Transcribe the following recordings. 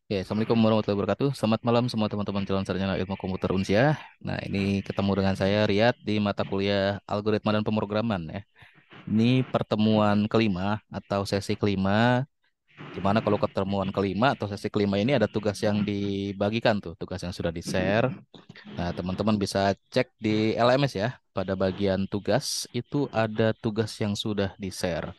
Oke, Assalamualaikum warahmatullahi wabarakatuh. Selamat malam semua teman-teman calon sarjana ilmu komputer Unsia. Nah, ini ketemu dengan saya Riyad di mata kuliah Algoritma dan Pemrograman ya. Ini pertemuan kelima atau sesi kelima, di mana kalau pertemuan kelima atau sesi kelima ini ada tugas yang dibagikan tuh, tugas yang sudah di-share. Nah, teman-teman bisa cek di LMS ya. Pada bagian tugas itu ada tugas yang sudah di-share.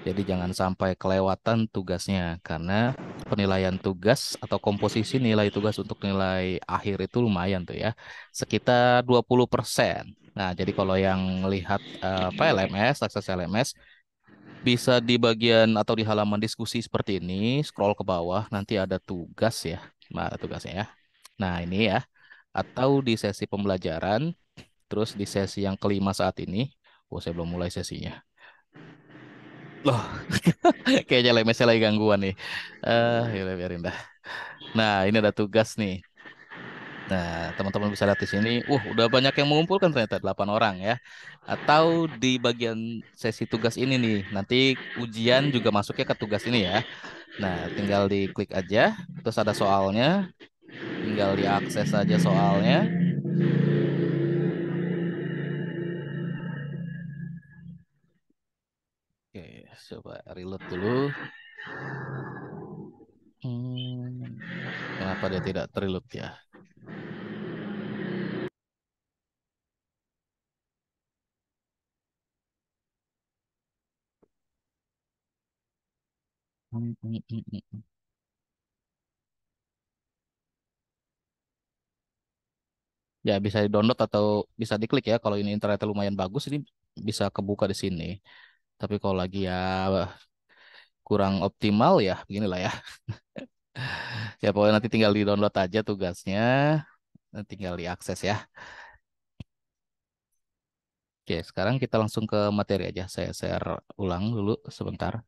Jadi jangan sampai kelewatan tugasnya karena penilaian tugas atau komposisi nilai tugas untuk nilai akhir itu lumayan tuh ya. Sekitar 20%. Nah, jadi kalau yang lihat apa LMS, akses LMS bisa di bagian atau di halaman diskusi seperti ini, scroll ke bawah nanti ada tugas ya. Nah, ada tugasnya ya. Nah, ini ya. Atau di sesi pembelajaran, terus di sesi yang kelima saat ini, oh saya belum mulai sesinya. Loh, kayaknya lemesnya lagi gangguan nih. Ya udah, biarin dah. Nah, ini ada tugas nih. Nah, teman-teman bisa lihat di sini. Udah banyak yang mengumpulkan ternyata 8 orang ya. Atau di bagian sesi tugas ini nih, nanti ujian juga masuknya ke tugas ini ya. Nah, tinggal diklik aja, terus ada soalnya, tinggal diakses aja soalnya. Oke, coba reload dulu. Kenapa dia tidak terreload ya? Hmm, hmm, hmm, hmm, hmm. Ya bisa di-download atau bisa diklik ya. Kalau ini internetnya lumayan bagus, ini bisa kebuka di sini. Tapi kalau lagi ya kurang optimal ya beginilah ya. Ya pokoknya nanti tinggal di-download aja tugasnya, nanti tinggal diakses ya. Oke, sekarang kita langsung ke materi aja. Saya share ulang dulu sebentar.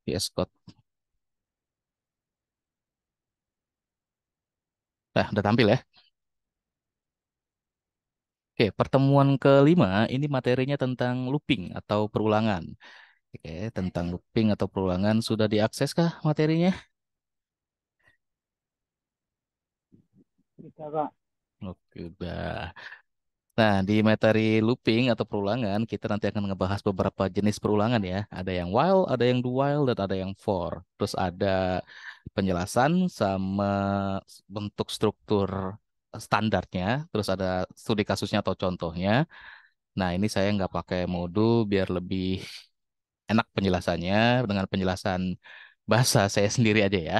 VS Code. Nah, udah tampil ya. Oke, pertemuan kelima ini materinya tentang looping atau perulangan. Oke, tentang looping atau perulangan sudah diakses kah materinya? Bisa, Pak. Oke, udah. Nah, di materi looping atau perulangan, kita nanti akan ngebahas beberapa jenis perulangan ya. Ada yang while, ada yang do while, dan ada yang for. Terus ada penjelasan sama bentuk struktur standarnya. Terus ada studi kasusnya atau contohnya. Nah, ini saya nggak pakai modul biar lebih enak penjelasannya dengan penjelasan bahasa saya sendiri aja ya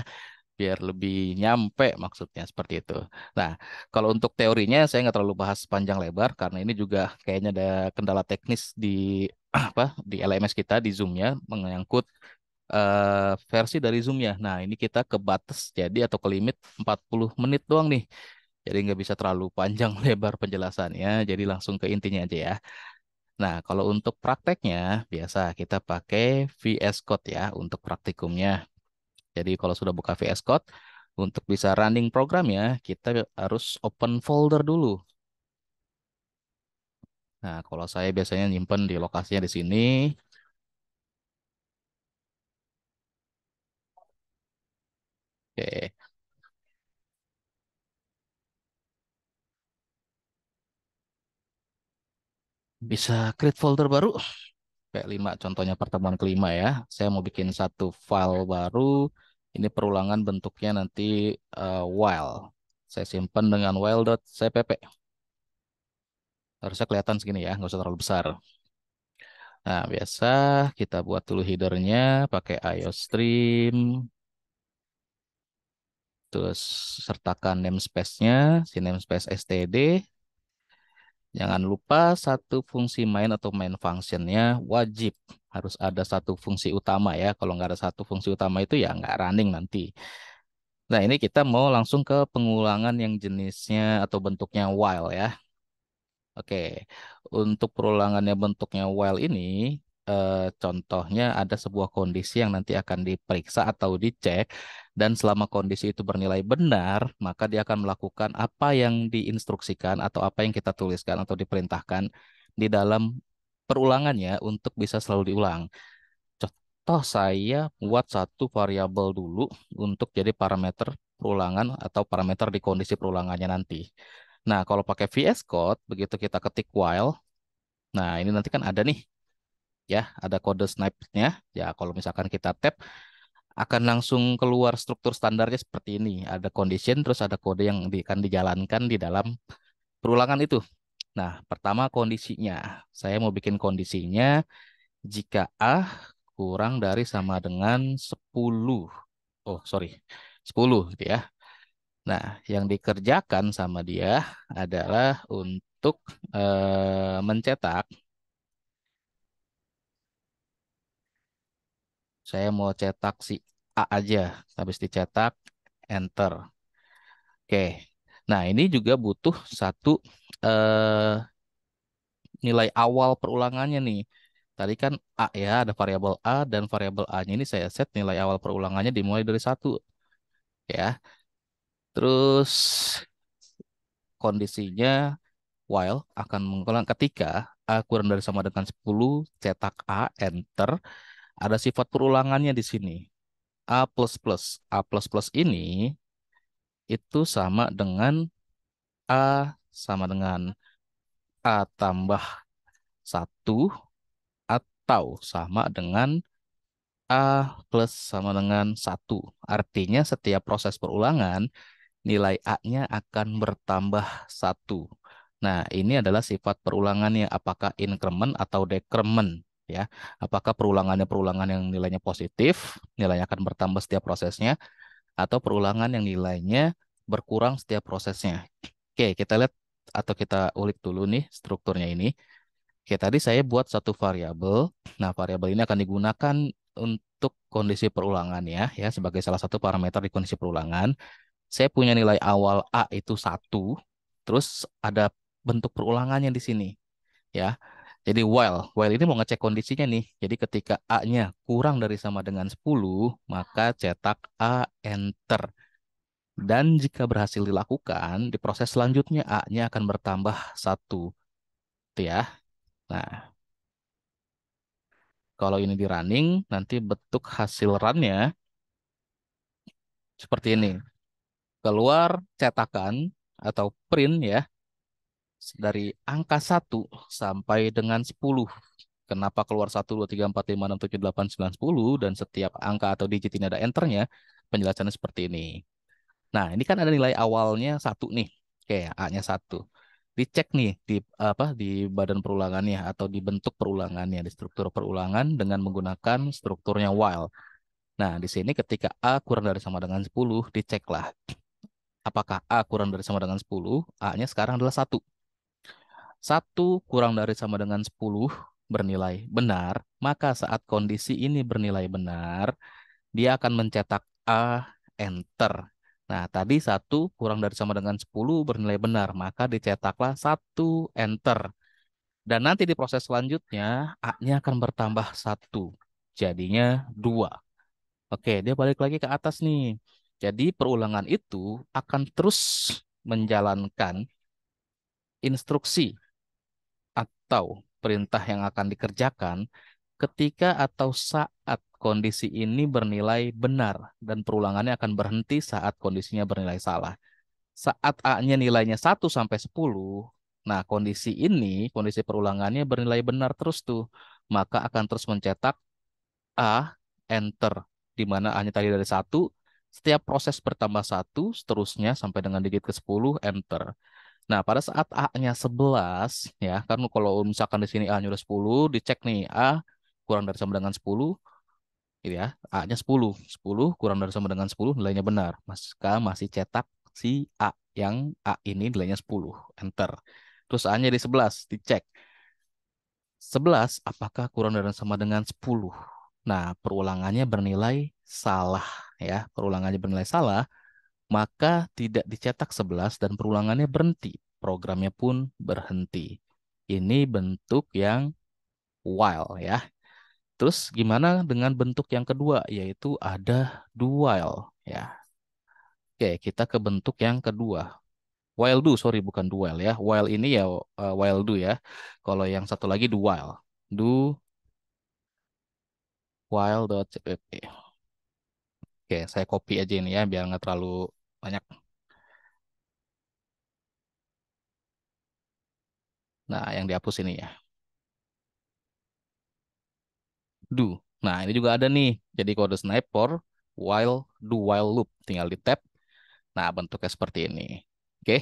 biar lebih nyampe maksudnya seperti itu. Nah, kalau untuk teorinya saya nggak terlalu bahas panjang lebar karena ini juga kayaknya ada kendala teknis di apa di LMS kita di Zoom-nya menyangkut versi dari Zoom-nya. Nah, ini kita ke batas jadi atau ke limit 40 menit doang nih. Jadi nggak bisa terlalu panjang lebar penjelasannya, jadi langsung ke intinya aja ya. Nah, kalau untuk prakteknya, biasa kita pakai VS Code ya untuk praktikumnya. Jadi kalau sudah buka VS Code, untuk bisa running programnya, kita harus open folder dulu. Nah, kalau saya biasanya nyimpen di lokasinya di sini. Oke, bisa create folder baru. Kayak 5, contohnya pertemuan kelima ya. Saya mau bikin satu file baru. Ini perulangan bentuknya nanti while. Saya simpan dengan while.cpp. Harusnya kelihatan segini ya, nggak usah terlalu besar. Nah, biasa kita buat dulu headernya pakai IOStream. Terus sertakan namespace-nya, si namespace std. Jangan lupa satu fungsi main atau main function-nya wajib harus ada satu fungsi utama ya. Kalau nggak ada satu fungsi utama itu ya nggak running nanti. Nah ini kita mau langsung ke pengulangan yang jenisnya atau bentuknya while ya. Oke, untuk perulangannya bentuknya while ini, contohnya ada sebuah kondisi yang nanti akan diperiksa atau dicek. Dan selama kondisi itu bernilai benar, maka dia akan melakukan apa yang diinstruksikan atau apa yang kita tuliskan atau diperintahkan di dalam perulangannya untuk bisa selalu diulang. Contoh saya buat satu variabel dulu untuk jadi parameter perulangan atau parameter di kondisi perulangannya nanti. Nah, kalau pakai VS Code, begitu kita ketik while, nah ini nanti kan ada nih, ya, ada kode snipe-nya. Ya, kalau misalkan kita tap, akan langsung keluar struktur standarnya seperti ini. Ada condition, terus ada kode yang akan dijalankan di dalam perulangan itu. Nah, pertama kondisinya. Saya mau bikin kondisinya jika A kurang dari sama dengan 10. Oh, sorry. 10 gitu ya. Nah, yang dikerjakan sama dia adalah untuk mencetak. Saya mau cetak si A aja. Habis dicetak, enter. Oke. Nah, ini juga butuh satu eh, nilai awal perulangannya nih. Tadi kan A ya, ada variabel A dan variabel A-nya ini saya set nilai awal perulangannya dimulai dari 1 ya. Terus kondisinya while akan mengulang ketika A kurang dari sama dengan 10, cetak A, enter. Ada sifat perulangannya di sini. A plus plus. A plus plus ini itu sama dengan A sama dengan A tambah 1 atau sama dengan A plus sama dengan 1. Artinya setiap proses perulangan, nilai A-nya akan bertambah 1. Nah, ini adalah sifat perulangannya, apakah increment atau decrement, ya. Apakah perulangannya perulangan yang nilainya positif, nilainya akan bertambah setiap prosesnya, atau perulangan yang nilainya berkurang setiap prosesnya. Oke, kita lihat atau kita ulik dulu nih strukturnya ini. Oke, tadi saya buat satu variabel. Nah, variabel ini akan digunakan untuk kondisi perulangan ya, sebagai salah satu parameter di kondisi perulangan. Saya punya nilai awal A itu 1, terus ada bentuk perulangannya di sini, ya. Jadi while ini mau ngecek kondisinya nih. Jadi ketika A-nya kurang dari sama dengan 10, maka cetak A, enter. Dan jika berhasil dilakukan, di proses selanjutnya A-nya akan bertambah 1. Itu ya. Nah, kalau ini di running, nanti bentuk hasil runnya seperti ini. Keluar cetakan atau print ya, dari angka 1 sampai dengan 10. Kenapa keluar 1, 2, 3, 4, 5, 6, 7, 8, 9, 10, dan setiap angka atau digit ini ada enternya? Penjelasannya seperti ini. Nah, ini kan ada nilai awalnya 1 nih. Oke, A-nya 1. Dicek nih di apa di badan perulangannya atau di bentuk perulangannya, di struktur perulangan dengan menggunakan strukturnya while. Nah, di sini ketika A kurang dari sama dengan 10, diceklah apakah A kurang dari sama dengan 10, A-nya sekarang adalah 1. 1 kurang dari sama dengan 10 bernilai benar, maka saat kondisi ini bernilai benar, dia akan mencetak A, enter. Nah, tadi 1 kurang dari sama dengan 10 bernilai benar, maka dicetaklah 1, enter. Dan nanti di proses selanjutnya, A-nya akan bertambah 1. Jadinya 2. Oke, dia balik lagi ke atas nih. Jadi perulangan itu akan terus menjalankan instruksi atau perintah yang akan dikerjakan ketika atau saat kondisi ini bernilai benar dan perulangannya akan berhenti saat kondisinya bernilai salah. Saat A-nya nilainya 1 sampai 10, nah kondisi ini, kondisi perulangannya bernilai benar terus tuh, maka akan terus mencetak A, enter, di mana A-nya tadi dari 1, setiap proses bertambah 1, seterusnya sampai dengan digit ke-10, enter. Nah, pada saat A-nya 11, ya, kan kalau misalkan di sini A-nya udah 10, dicek nih, A kurang dari sama dengan 10, gitu ya, A-nya 10. 10 kurang dari sama dengan 10, nilainya benar. Maka masih cetak si A, yang A ini nilainya 10, enter. Terus A-nya di 11, dicek. 11 apakah kurang dari sama dengan 10? Nah, perulangannya bernilai salah, ya. Perulangannya bernilai salah, maka tidak dicetak 11 dan perulangannya berhenti. Programnya pun berhenti. Ini bentuk yang while ya. Terus gimana dengan bentuk yang kedua, yaitu ada do while. Ya. Oke, kita ke bentuk yang kedua. While do, sorry bukan do while ya. While ini ya while do ya. Kalau yang satu lagi do while. Do while.cpp. Oke, saya copy aja ini ya biar nggak terlalu banyak. Nah, yang dihapus ini ya. Do. Nah, ini juga ada nih. Jadi kode snipe for while do while loop. Tinggal di tab. Nah, bentuknya seperti ini. Oke,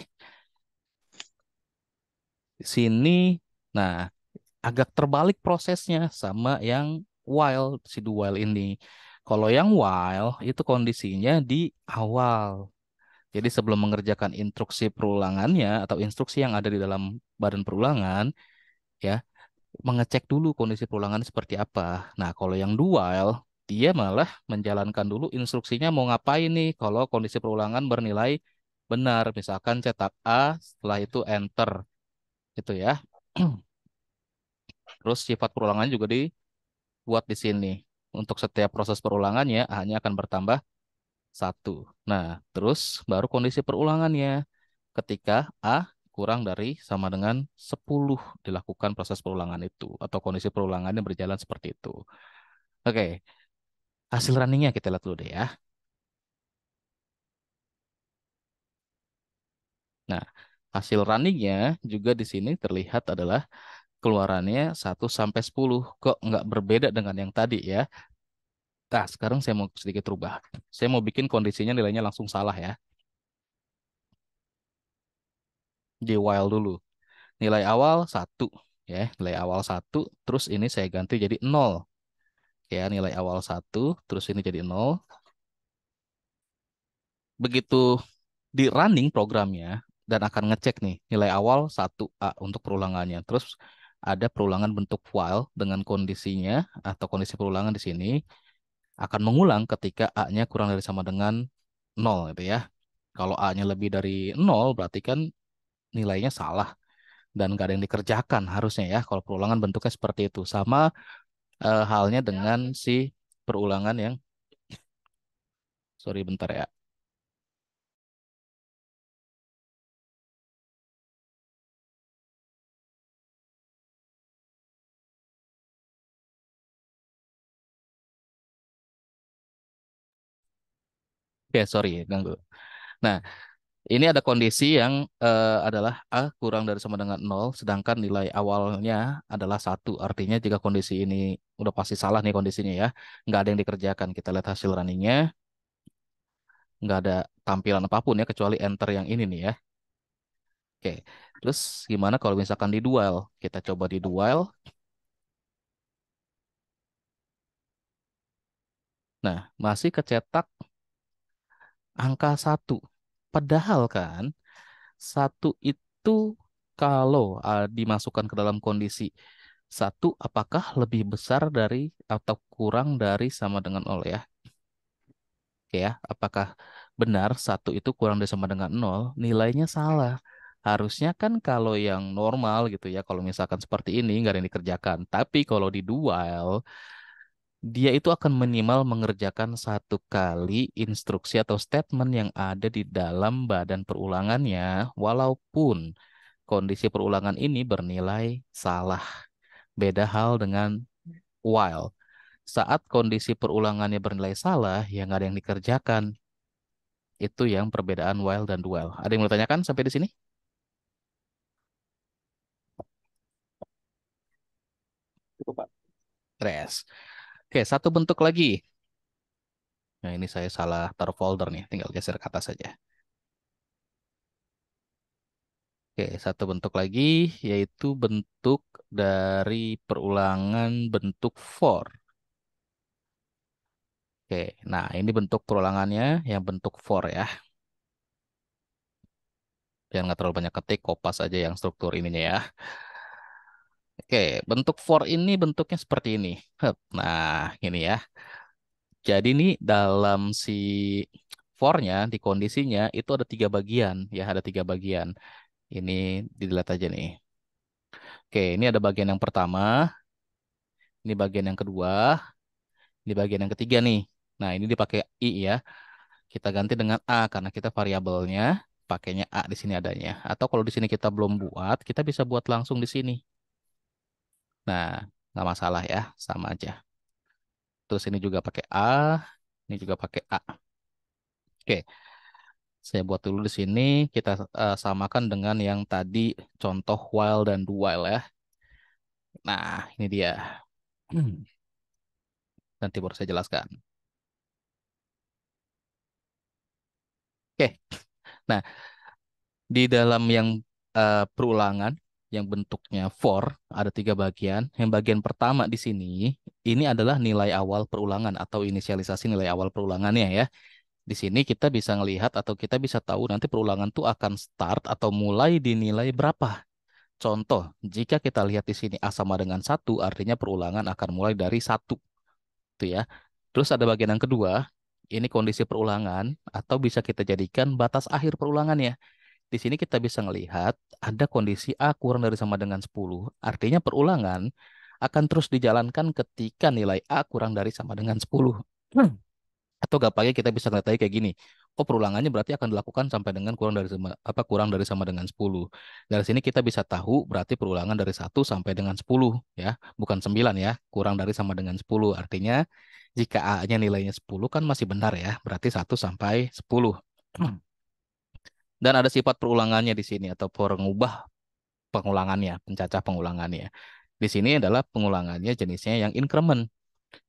di sini. Nah, agak terbalik prosesnya sama yang while, si do while ini. Kalau yang while itu kondisinya di awal. Jadi sebelum mengerjakan instruksi perulangannya atau instruksi yang ada di dalam badan perulangan, ya, mengecek dulu kondisi perulangan seperti apa. Nah, kalau yang do while, dia malah menjalankan dulu instruksinya mau ngapain nih kalau kondisi perulangan bernilai benar. Misalkan cetak A, setelah itu enter, gitu ya. Terus sifat perulangan juga dibuat di sini. Untuk setiap proses perulangannya, A-nya akan bertambah satu. Nah, terus baru kondisi perulangannya. Ketika A kurang dari sama dengan 10 dilakukan proses perulangan itu. Atau kondisi perulangannya berjalan seperti itu. Oke, hasil runningnya kita lihat dulu deh ya. Nah, hasil runningnya juga di sini terlihat adalah keluarannya 1 sampai 10. Kok nggak berbeda dengan yang tadi ya? Nah, sekarang saya mau sedikit rubah. Saya mau bikin kondisinya nilainya langsung salah ya. Di while dulu. Nilai awal 1. Ya, nilai awal 1. Terus ini saya ganti jadi 0. Ya, nilai awal 1. Terus ini jadi 0. Begitu di running programnya dan akan ngecek nih nilai awal 1A untuk perulangannya. Terus ada perulangan bentuk while dengan kondisinya atau kondisi perulangan di sini akan mengulang ketika A-nya kurang dari sama dengan 0 gitu ya. Kalau A-nya lebih dari 0 berarti kan nilainya salah dan nggak ada yang dikerjakan harusnya ya. Kalau perulangan bentuknya seperti itu. Sama halnya dengan si perulangan yang, sorry bentar ya. Oke, sorry ganggu. Nah, ini ada kondisi yang adalah A kurang dari sama dengan 0, sedangkan nilai awalnya adalah 1. Artinya jika kondisi ini udah pasti salah nih kondisinya ya, nggak ada yang dikerjakan. Kita lihat hasil runningnya, nggak ada tampilan apapun ya, kecuali enter yang ini nih ya. Oke, terus gimana kalau misalkan di dual? Kita coba di dual. Nah, masih kecetak angka 1. Padahal kan, 1 itu kalau dimasukkan ke dalam kondisi 1, apakah lebih besar dari atau kurang dari sama dengan 0 ya? Oke ya, apakah benar 1 itu kurang dari sama dengan 0? Nilainya salah. Harusnya kan kalau yang normal gitu ya, kalau misalkan seperti ini nggak ada yang dikerjakan. Tapi kalau di dual, dia itu akan minimal mengerjakan 1 kali instruksi atau statement yang ada di dalam badan perulangannya, walaupun kondisi perulangan ini bernilai salah. Beda hal dengan while. Saat kondisi perulangannya bernilai salah, ya nggak ada yang dikerjakan. Itu yang perbedaan while dan do while. Ada yang mau tanyakan sampai di sini? Cukup, Pak. Res. Oke, satu bentuk lagi. Nah, ini saya salah taruh folder nih. Tinggal geser ke atas saja. Oke, satu bentuk lagi, yaitu bentuk dari perulangan bentuk for. Oke, nah ini bentuk perulangannya yang bentuk for ya. Biar nggak terlalu banyak ketik, kopas aja yang struktur ininya ya. Oke, bentuk for ini bentuknya seperti ini. Hup, nah, ini ya. Jadi nih dalam si for-nya, di kondisinya, itu ada 3 bagian. Ya, ada 3 bagian. Ini dilihat aja nih. Oke, ini ada bagian yang pertama, ini bagian yang kedua, ini bagian yang ketiga nih. Nah, ini dipakai I ya. Kita ganti dengan A karena kita variabelnya pakainya A di sini adanya. Atau kalau di sini kita belum buat, kita bisa buat langsung di sini. Nah, nggak masalah ya, sama aja. Terus ini juga pakai A, ini juga pakai A. Oke, saya buat dulu di sini. Kita samakan dengan yang tadi contoh while dan do while ya. Nah, ini dia. Nanti baru saya jelaskan. Oke, nah di dalam yang perulangan yang bentuknya for ada tiga bagian. Yang bagian pertama di sini ini adalah nilai awal perulangan atau inisialisasi nilai awal perulangannya ya. Di sini kita bisa ngelihat atau kita bisa tahu nanti perulangan tuh akan start atau mulai dinilai berapa. Contoh, jika kita lihat di sini A sama dengan satu, artinya perulangan akan mulai dari satu, gitu ya. Terus ada bagian yang kedua, ini kondisi perulangan atau bisa kita jadikan batas akhir perulangannya. Di sini kita bisa melihat ada kondisi A kurang dari sama dengan 10. Artinya perulangan akan terus dijalankan ketika nilai A kurang dari sama dengan 10. Atau gampangnya kita bisa ngeliat aja kayak gini. Oh, perulangannya berarti akan dilakukan sampai dengan kurang dari sama dengan 10. Dari sini kita bisa tahu berarti perulangan dari 1 sampai dengan 10 ya, bukan 9 ya. Kurang dari sama dengan 10. Artinya jika A-nya nilainya 10 kan masih benar ya, berarti 1 sampai 10. Dan ada sifat perulangannya di sini atau pengubah pengulangannya, pencacah pengulangannya. Di sini adalah pengulangannya jenisnya yang increment.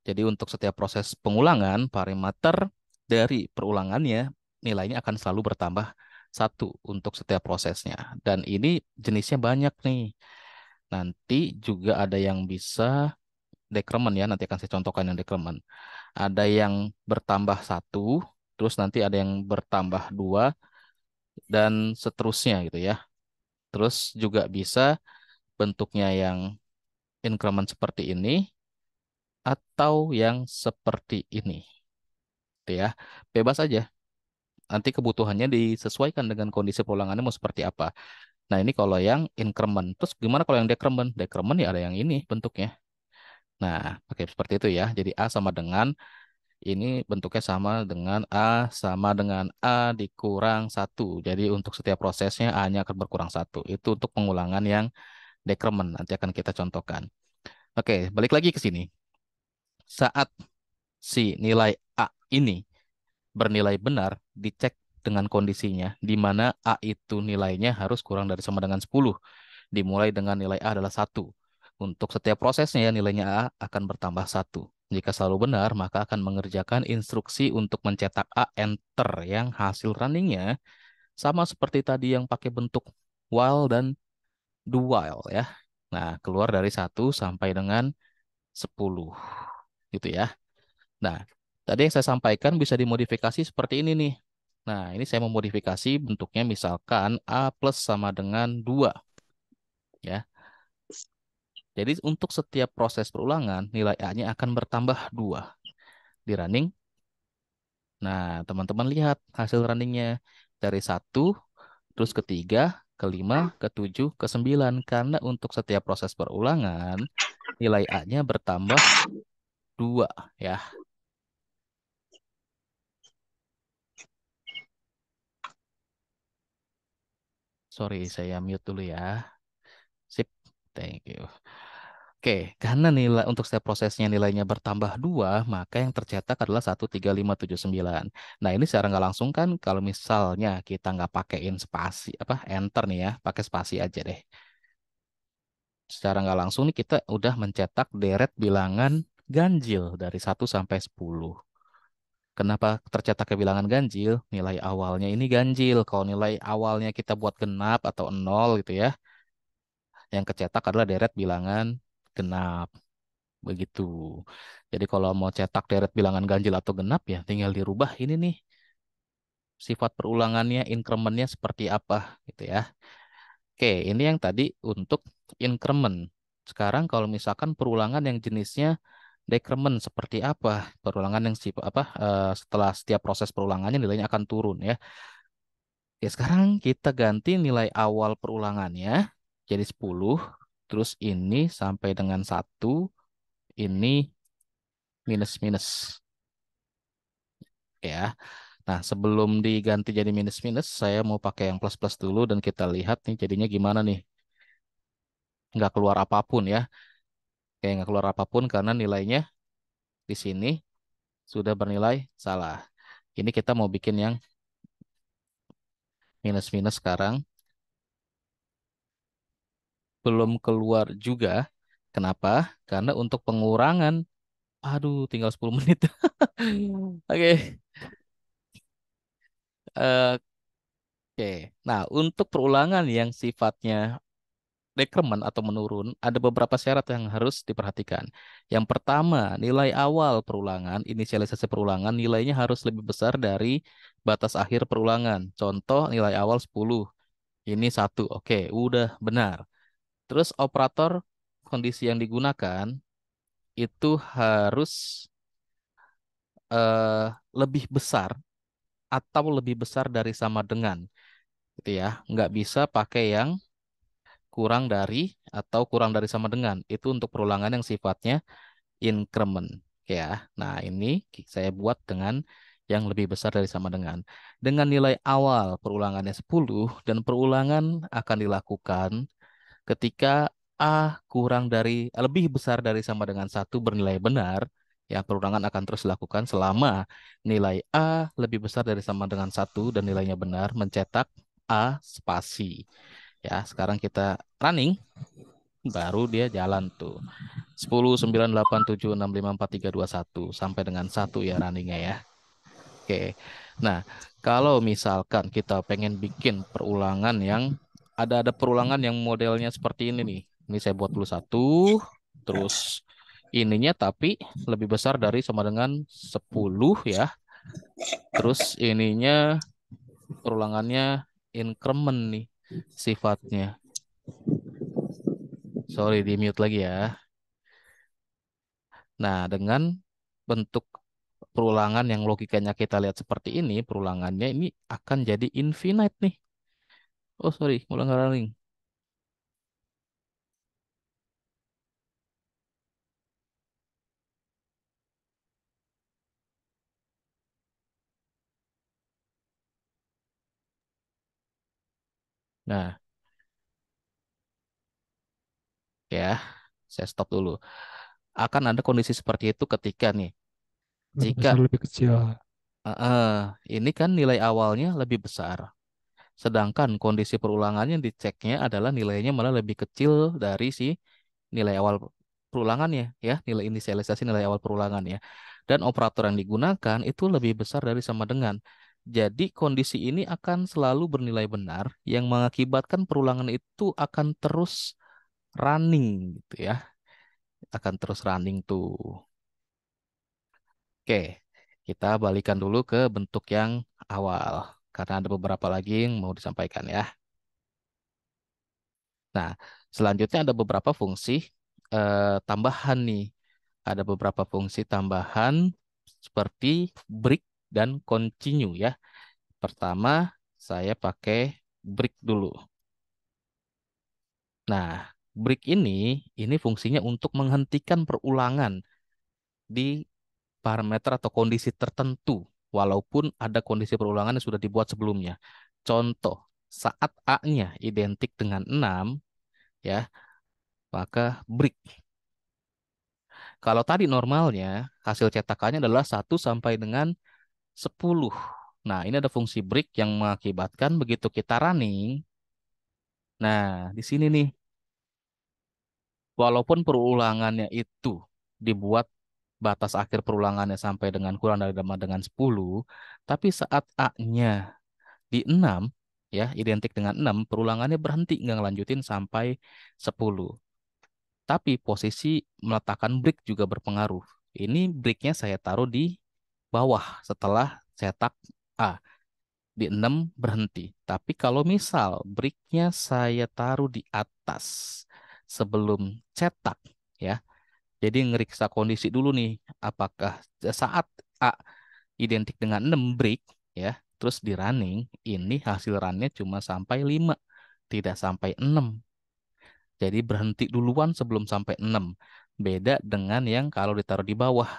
Jadi untuk setiap proses pengulangan, parameter dari perulangannya nilainya akan selalu bertambah satu untuk setiap prosesnya. Dan ini jenisnya banyak nih. Nanti juga ada yang bisa decrement ya, nanti akan saya contohkan yang decrement. Ada yang bertambah satu, terus nanti ada yang bertambah dua, dan seterusnya gitu ya. Terus juga bisa bentuknya yang increment seperti ini atau yang seperti ini, gitu ya. Bebas aja. Nanti kebutuhannya disesuaikan dengan kondisi perulangannya mau seperti apa. Nah, ini kalau yang increment. Terus gimana kalau yang decrement? Decrement ya ada yang ini bentuknya. Nah, pakai seperti itu ya. Jadi A sama dengan ini bentuknya sama dengan A sama dengan A dikurang satu. Jadi untuk setiap prosesnya A-nya akan berkurang satu. Itu untuk pengulangan yang decrement. Nanti akan kita contohkan. Oke, balik lagi ke sini. Saat si nilai A ini bernilai benar, dicek dengan kondisinya, di mana A itu nilainya harus kurang dari sama dengan 10. Dimulai dengan nilai A adalah satu. Untuk setiap prosesnya ya, nilainya A akan bertambah satu. Jika selalu benar, maka akan mengerjakan instruksi untuk mencetak A enter yang hasil runningnya sama seperti tadi yang pakai bentuk while dan do while ya. Nah, keluar dari satu sampai dengan 10. Gitu ya. Nah, tadi yang saya sampaikan bisa dimodifikasi seperti ini nih. Nah, ini saya memodifikasi bentuknya misalkan A plus sama dengan 2 ya. Jadi untuk setiap proses perulangan, nilai A-nya akan bertambah 2 di running. Nah, teman-teman lihat hasil runningnya dari satu, terus ke 3, ke 5, ke 7, ke 9. Karena untuk setiap proses perulangan, nilai A-nya bertambah 2 ya. Sorry, saya mute dulu ya. Sip, thank you. Oke, karena nilai untuk setiap prosesnya nilainya bertambah 2, maka yang tercetak adalah 13579. Nah, ini secara nggak langsung kan kalau misalnya kita nggak pakein spasi, apa, enter nih ya, pakai spasi aja deh. Secara nggak langsung nih kita udah mencetak deret bilangan ganjil dari 1 sampai 10. Kenapa tercetak ke bilangan ganjil? Nilai awalnya ini ganjil. Kalau nilai awalnya kita buat genap atau nol gitu ya, yang kecetak adalah deret bilangan genap. Begitu. Jadi kalau mau cetak deret bilangan ganjil atau genap ya tinggal dirubah ini nih sifat perulangannya, incrementnya seperti apa gitu ya. Oke, ini yang tadi untuk increment. Sekarang kalau misalkan perulangan yang jenisnya decrement seperti apa? Perulangan yang setelah setiap proses perulangannya nilainya akan turun ya. Oke, sekarang kita ganti nilai awal perulangannya jadi 10, terus ini sampai dengan satu, ini minus minus ya. Nah, sebelum diganti jadi minus-minus, saya mau pakai yang plus-plus dulu dan kita lihat nih jadinya gimana nih. Nggak keluar apapun ya. Kayak nggak keluar apapun karena nilainya di sini sudah bernilai salah. Ini kita mau bikin yang minus-minus sekarang. Belum keluar juga. Kenapa? Karena untuk pengurangan, aduh tinggal 10 menit. Oke. Eh, Oke. Nah, untuk perulangan yang sifatnya dekremen atau menurun, ada beberapa syarat yang harus diperhatikan. Yang pertama, nilai awal perulangan, inisialisasi perulangan, nilainya harus lebih besar dari batas akhir perulangan. Contoh, nilai awal 10. Ini satu. Oke, udah benar. Terus operator kondisi yang digunakan itu harus eh, lebih besar atau lebih besar dari sama dengan, gitu ya. Nggak bisa pakai yang kurang dari atau kurang dari sama dengan. Itu untuk perulangan yang sifatnya increment, ya. Nah, ini saya buat dengan yang lebih besar dari sama dengan. Dengan nilai awal perulangannya 10 dan perulangan akan dilakukan ketika A kurang dari lebih besar dari sama dengan satu bernilai benar, ya perulangan akan terus dilakukan selama nilai A lebih besar dari sama dengan satu dan nilainya benar mencetak A spasi. Ya, sekarang kita running, baru dia jalan tuh. 10, 9, 8, 7, 6, 5, 4, 3, 2, 1 sampai dengan satu ya runningnya ya. Oke. Nah, kalau misalkan kita pengen bikin perulangan yang ada perulangan yang modelnya seperti ini nih. Ini saya buat dulu satu, terus ininya tapi lebih besar dari sama dengan 10 ya. Terus ininya perulangannya increment nih sifatnya. Sorry, di mute lagi ya. Nah, dengan bentuk perulangan yang logikanya kita lihat seperti ini, perulangannya ini akan jadi infinite nih. Oh, sorry, ulang running. Nah, ya, saya stop dulu. Akan ada kondisi seperti itu ketika nih, Lebih jika besar lebih kecil. ini kan nilai awalnya lebih besar, sedangkan kondisi perulangannya diceknya adalah nilainya malah lebih kecil dari si nilai awal perulangannya, ya, nilai inisialisasi nilai awal perulangannya. Dan operator yang digunakan itu lebih besar dari sama dengan. Jadi kondisi ini akan selalu bernilai benar yang mengakibatkan perulangan itu akan terus running gitu ya. Akan terus running tuh. Oke, kita balikan dulu ke bentuk yang awal. Karena ada beberapa lagi yang mau disampaikan ya. Nah, selanjutnya ada beberapa fungsi tambahan nih. Ada beberapa fungsi tambahan seperti break dan continue ya. Pertama, saya pakai break dulu. Nah, break ini fungsinya untuk menghentikan perulangan di parameter atau kondisi tertentu, walaupun ada kondisi perulangan yang sudah dibuat sebelumnya. Contoh, saat A-nya identik dengan 6, ya, maka break. Kalau tadi normalnya, hasil cetakannya adalah 1 sampai dengan 10. Nah, ini ada fungsi break yang mengakibatkan begitu kita running. Nah, di sini nih, walaupun perulangannya itu dibuat batas akhir perulangannya sampai dengan kurang dari sama dengan 10, tapi saat A-nya di 6, ya, identik dengan 6, perulangannya berhenti, nggak ngelanjutin sampai 10. Tapi posisi meletakkan break juga berpengaruh. Ini breaknya saya taruh di bawah setelah cetak A. Di 6 berhenti. Tapi kalau misal breaknya saya taruh di atas sebelum cetak, ya. Jadi ngeriksa kondisi dulu nih, apakah saat A identik dengan 6 break, ya, terus di running, ini hasil runnya cuma sampai 5, tidak sampai 6. Jadi berhenti duluan sebelum sampai 6. Beda dengan yang kalau ditaruh di bawah.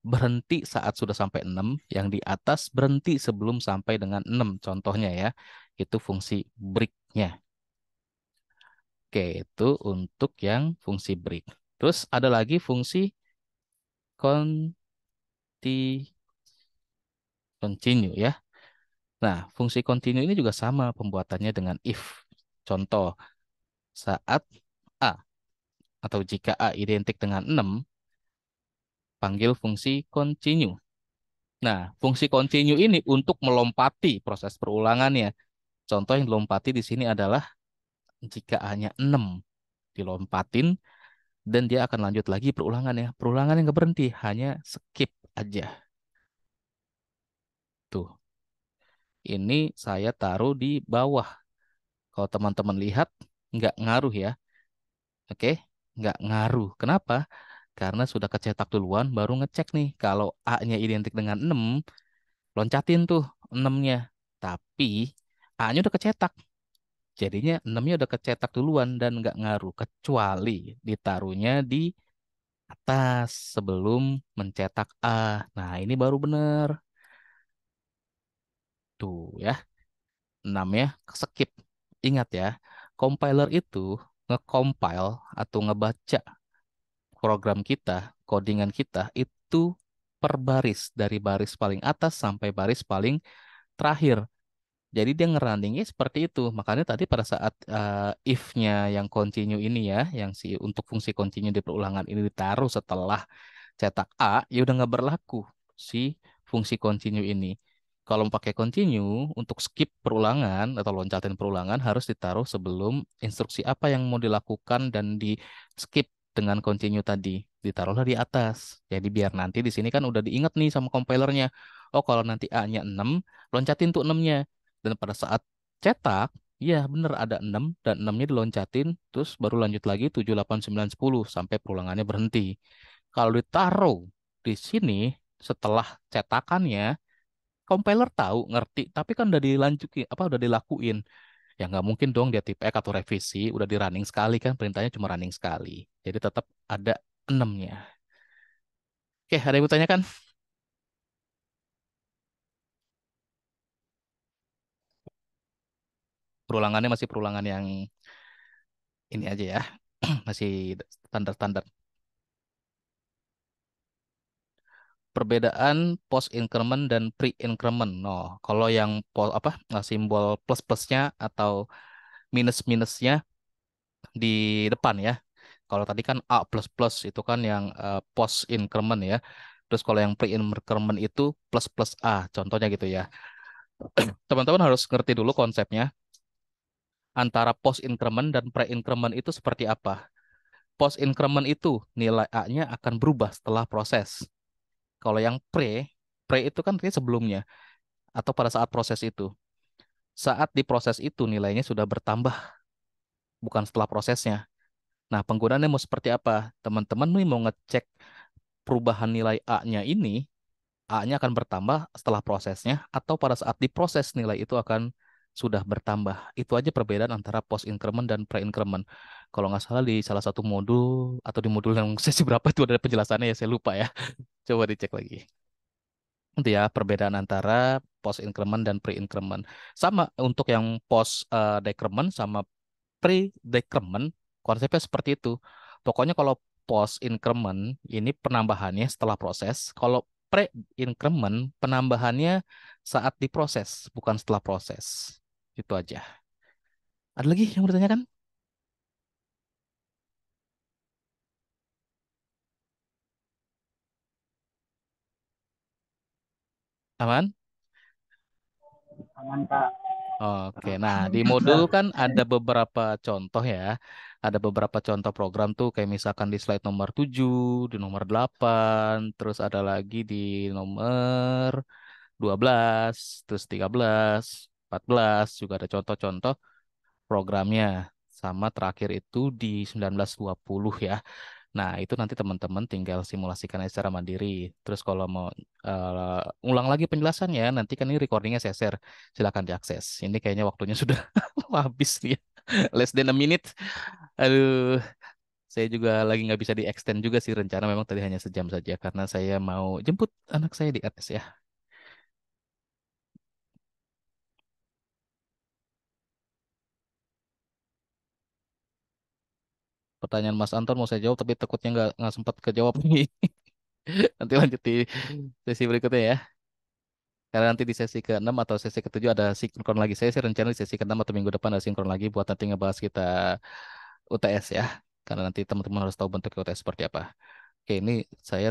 berhenti saat sudah sampai 6, yang di atas berhenti sebelum sampai dengan 6. Contohnya ya, itu fungsi break-nya. Oke, itu untuk yang fungsi break. Terus ada lagi fungsi conti continue ya. Nah, fungsi continue ini juga sama pembuatannya dengan if. Contoh, saat A atau jika A identik dengan 6, panggil fungsi continue. Nah, fungsi continue ini untuk melompati proses perulangannya. Contoh yang dilompati di sini adalah jika A-nya 6 dilompatin dan dia akan lanjut lagi perulangannya. Perulangan yang nggak berhenti, hanya skip aja. Tuh, ini saya taruh di bawah. Kalau teman-teman lihat, nggak ngaruh ya. Oke, nggak ngaruh. Kenapa? Karena sudah kecetak duluan, baru ngecek nih. Kalau A-nya identik dengan 6, loncatin tuh 6-nya. Tapi A-nya udah kecetak. Jadinya 6-nya udah kecetak duluan dan nggak ngaruh. Kecuali ditaruhnya di atas sebelum mencetak A. Nah, ini baru bener. Tuh ya, 6-nya skip. Ingat ya, compiler itu nge-compile atau ngebaca program kita, codingan kita itu per baris, dari baris paling atas sampai baris paling terakhir. Jadi dia ngerunning-nya seperti itu. Makanya tadi pada saat if-nya yang continue ini ya, yang si untuk fungsi continue di perulangan ini ditaruh setelah cetak A, ya udah nggak berlaku si fungsi continue ini. Kalau mau pakai continue, untuk skip perulangan atau loncatin perulangan harus ditaruh sebelum instruksi apa yang mau dilakukan dan di skip dengan continue tadi. Ditaruhlah di atas. Jadi biar nanti di sini kan udah diingat nih sama compilernya. Oh kalau nanti A-nya 6, loncatin tuh 6-nya. Dan pada saat cetak, iya bener ada 6 dan 6-nya diloncatin, terus baru lanjut lagi 7, 8, 9, 10 sampai perulangannya berhenti. Kalau ditaruh di sini setelah cetakannya, compiler tahu, ngerti, tapi kan udah dilanjutin, apa udah dilakuin. Ya nggak mungkin dong dia tip X atau revisi, udah di running sekali kan, perintahnya cuma running sekali. Jadi tetap ada 6-nya. Oke, ada yang mau tanyakan? Perulangannya masih perulangan yang ini aja ya, masih standar-standar. Perbedaan post increment dan pre increment. No, kalau yang apa simbol plus plusnya atau minus minusnya di depan ya. Kalau tadi kan A plus plus itu kan yang post increment ya. Terus kalau yang pre increment itu plus plus A, contohnya gitu ya. Teman-teman harus ngerti dulu konsepnya antara post increment dan pre increment itu seperti apa. Post increment itu nilai A-nya akan berubah setelah proses. Kalau yang pre itu kan artinya sebelumnya atau pada saat proses itu. Saat di proses itu nilainya sudah bertambah, bukan setelah prosesnya. Nah, penggunaannya mau seperti apa? Teman-teman nih mau ngecek perubahan nilai A-nya ini, A-nya akan bertambah setelah prosesnya, atau pada saat diproses nilai itu akan sudah bertambah. Itu aja perbedaan antara post increment dan pre increment. Kalau nggak salah di salah satu modul atau di modul yang sesi berapa itu ada penjelasannya ya saya lupa ya. Coba dicek lagi. Itu ya perbedaan antara post increment dan pre increment. Sama untuk yang post decrement sama pre decrement konsepnya seperti itu. Pokoknya kalau post increment ini penambahannya setelah proses, kalau pre increment penambahannya saat diproses, bukan setelah proses. Itu aja. Ada lagi yang mau ditanyakan? Aman? Aman Kak. Oke, nah di modul kan ada beberapa contoh ya. Ada beberapa contoh program tuh kayak misalkan di slide nomor 7, di nomor 8, terus ada lagi di nomor 12, terus 13, 14 juga ada contoh-contoh programnya. Sama terakhir itu di 1920 ya. Nah, itu nanti teman-teman tinggal simulasikan aja secara mandiri. Terus kalau mau ulang lagi penjelasannya, nanti kan ini recordingnya saya share. Silakan diakses. Ini kayaknya waktunya sudah habis nih ya. Less than a minute. Aduh, Saya juga lagi nggak bisa di extend juga sih rencana memang tadi hanya sejam saja karena saya mau jemput anak saya di atas ya. Pertanyaan Mas Anton mau saya jawab tapi takutnya nggak sempat kejawab nih. Nanti lanjut di sesi berikutnya ya. Karena nanti di sesi ke-6 atau sesi ke-7 ada sinkron lagi. Saya sih rencana di sesi ke-6 atau minggu depan ada sinkron lagi buat nanti ngebahas kita UTS ya. Karena nanti teman-teman harus tahu bentuk UTS seperti apa. Oke, ini saya